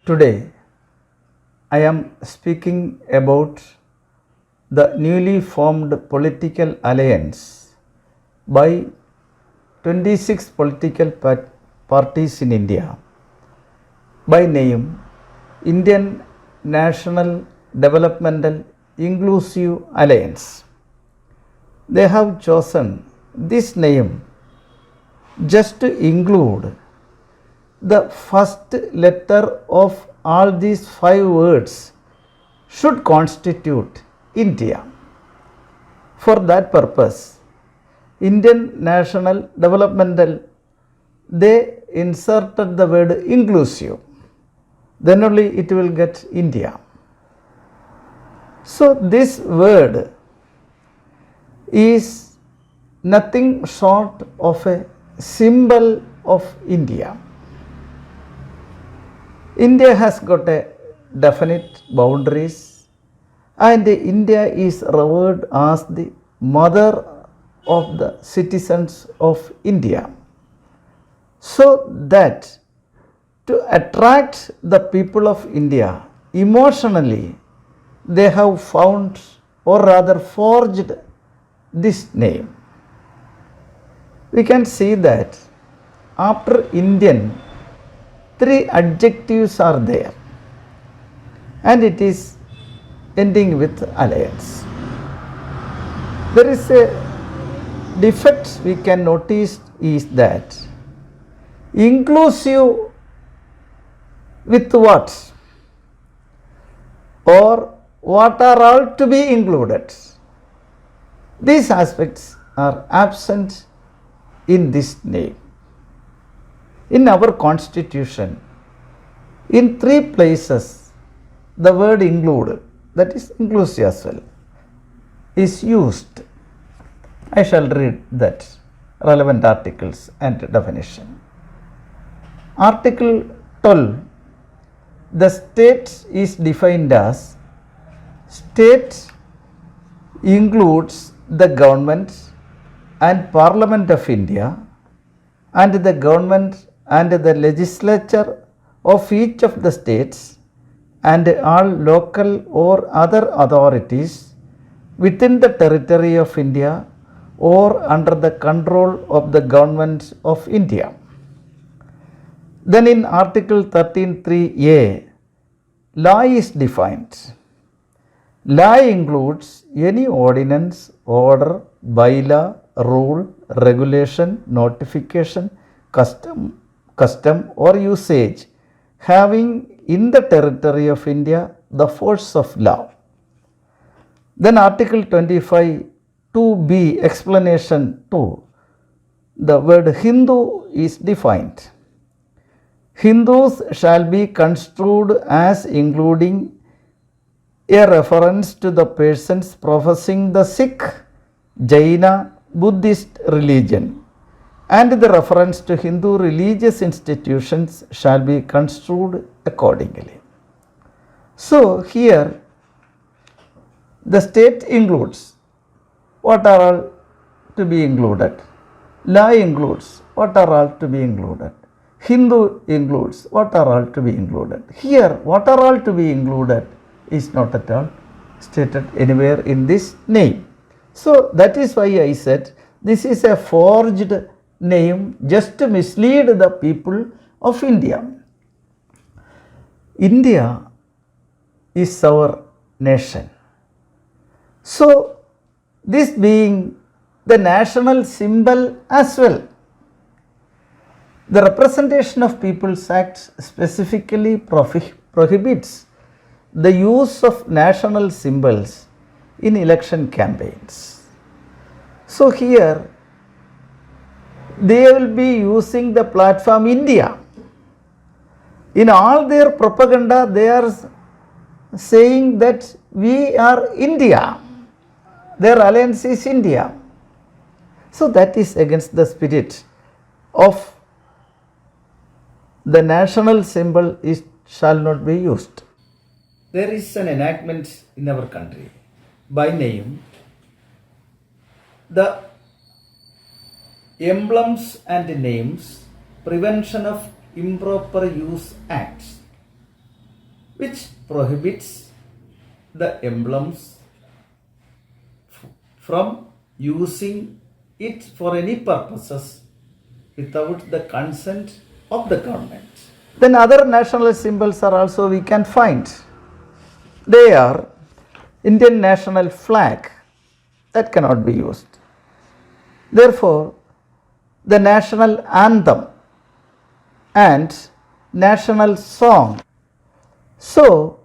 Today, I am speaking about the newly formed political alliance by 26 political parties in India by name Indian National Developmental Inclusive Alliance. They have chosen this name just to include the first letter of all these 5 words should constitute India. For that purpose, Indian National Developmental, they inserted the word inclusive. Then only it will get India. So this word is nothing short of a symbol of India. India has got a definite boundaries, and India is revered as the mother of the citizens of India. So that to attract the people of India emotionally, they have found or rather forged this name. We can see that after Indian, 3 adjectives are there, and it is ending with alliance. There is a defect we can notice is that inclusive with what? Or what are all to be included? These aspects are absent in this name. In our constitution, in 3 places, the word include, that is inclusive as well, is used. I shall read that relevant articles and definition. Article 12, the state is defined as state includes the government and Parliament of India and the government and the legislature of each of the states and all local or other authorities within the territory of India or under the control of the government of India. Then in Article 13.3a, law is defined. Law includes any ordinance, order, bylaw, rule, regulation, notification, custom or usage having in the territory of India the force of law. Then Article 25 2b explanation 2, the word Hindu is defined. Hindus shall be construed as including a reference to the persons professing the Sikh, Jaina, Buddhist religion, and the reference to Hindu religious institutions shall be construed accordingly. So here the state includes what are all to be included. Law includes what are all to be included. Hindu includes what are all to be included. Here what are all to be included is not at all stated anywhere in this name. So that is why I said this is a forged name just to mislead the people of India. India is our nation. So this being the national symbol as well, the Representation of People's Act specifically prohibits the use of national symbols in election campaigns. So here they will be using the platform India. In all their propaganda, they are saying that we are India. Their alliance is India. So that is against the spirit of the national symbol shall not be used. There is an enactment in our country by name the Emblems and Names Prevention of Improper Use Acts. which prohibits the emblems from using it for any purposes without the consent of the government. Then other national symbols are also we can find. They are Indian national flag, that cannot be used. Therefore, the national anthem and national song. So,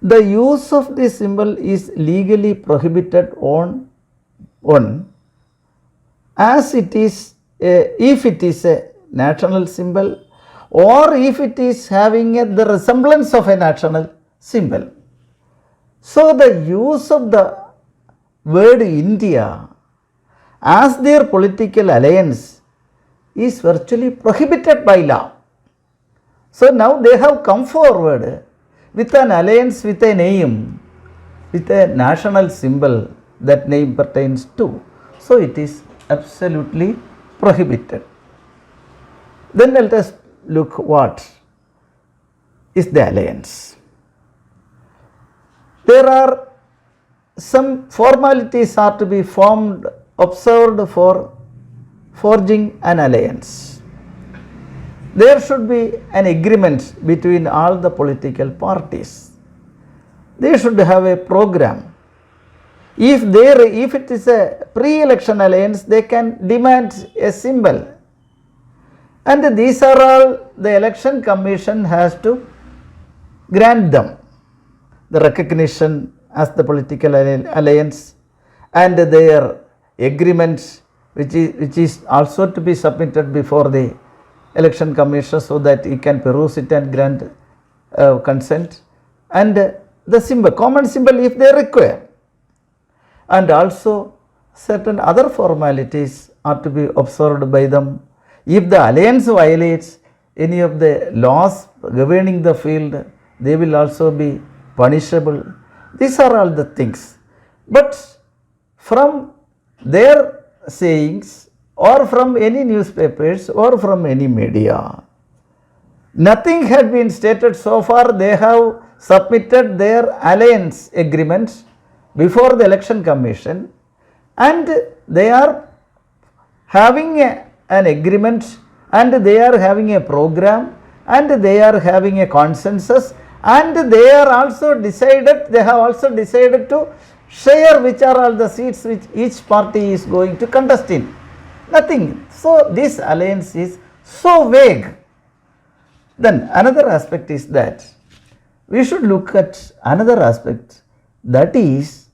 the use of this symbol is legally prohibited on as it is if it is a national symbol or if it is having the resemblance of a national symbol. So, the use of the word India as their political alliance is virtually prohibited by law. So, now they have come forward with an alliance with a name, with a national symbol that name pertains to. So, it is absolutely prohibited. Then let us look what is the alliance. There are some formalities are to be observed for forging an alliance. There should be an agreement between all the political parties. They should have a program. If it is a pre-election alliance, they can demand a symbol. And these are all the election commission has to grant them. The recognition as the political alliance and their agreement which is also to be submitted before the election commission so that he can peruse it and grant consent, and the symbol, common symbol if they require, and also certain other formalities are to be observed by them. If the alliance violates any of the laws governing the field, they will also be punishable. These are all the things. But from their sayings or from any newspapers or from any media, nothing had been stated so far. They have submitted their alliance agreements before the election commission and they are having an agreement and they are having a program and they are having a consensus and they have also decided to share which are all the seats which each party is going to contest in. Nothing. So, this alliance is so vague. Then another aspect is that we should look at another aspect, that is,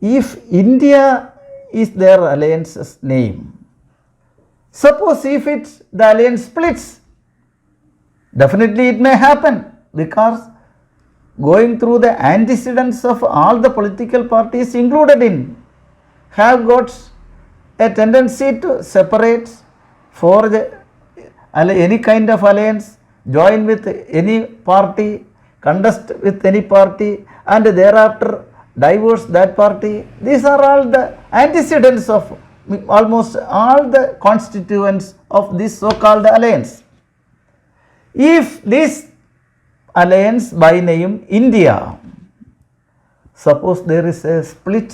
if India is their alliance's name, suppose if the alliance splits, definitely it may happen, because going through the antecedents of all the political parties included in have got a tendency to separate, forge any kind of alliance, join with any party, contest with any party and thereafter divorce that party. These are all the antecedents of almost all the constituents of this so-called alliance. If this alliance by name India, suppose there is a split,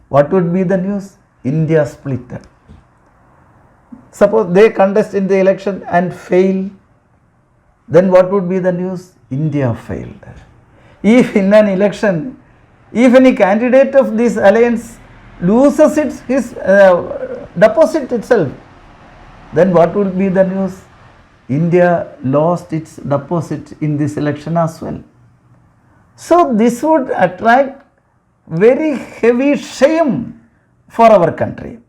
what would be the news? India split. Suppose they contest in the election and fail, then what would be the news? India failed. If in an election, if any candidate of this alliance loses his deposit itself, then what would be the news? India lost its deposit in this election as well. So, this would attract very heavy shame for our country.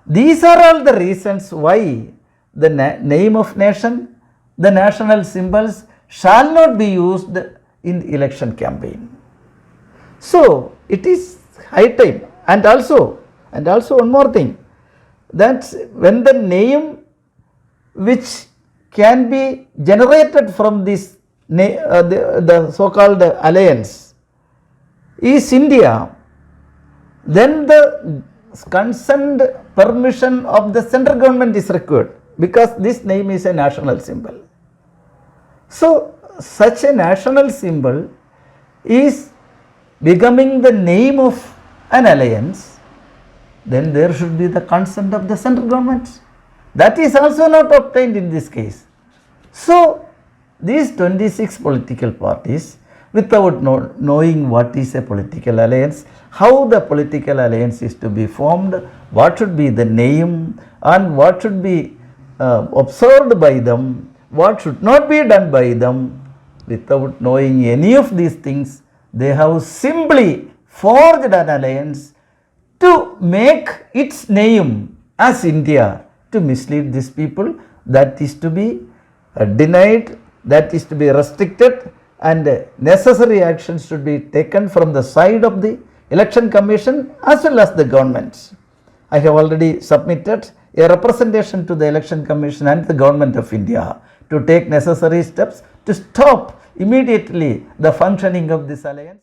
These are all the reasons why the name of nation, the national symbols shall not be used in the election campaign. So, it is high time. And also one more thing, that when the name which can be generated from this the so-called alliance is India, then the consent permission of the central government is required, because this name is a national symbol. So, such a national symbol is becoming the name of an alliance, then there should be the consent of the central government. That is also not obtained in this case. So, these 26 political parties, without knowing what is a political alliance, how the political alliance is to be formed, what should be the name, and what should be observed by them, what should not be done by them, without knowing any of these things, they have simply forged an alliance to make its name as India, to mislead these people. That is to be denied, that is to be restricted, and necessary actions should be taken from the side of the Election Commission as well as the government. I have already submitted a representation to the Election Commission and the Government of India to take necessary steps to stop immediately the functioning of this alliance.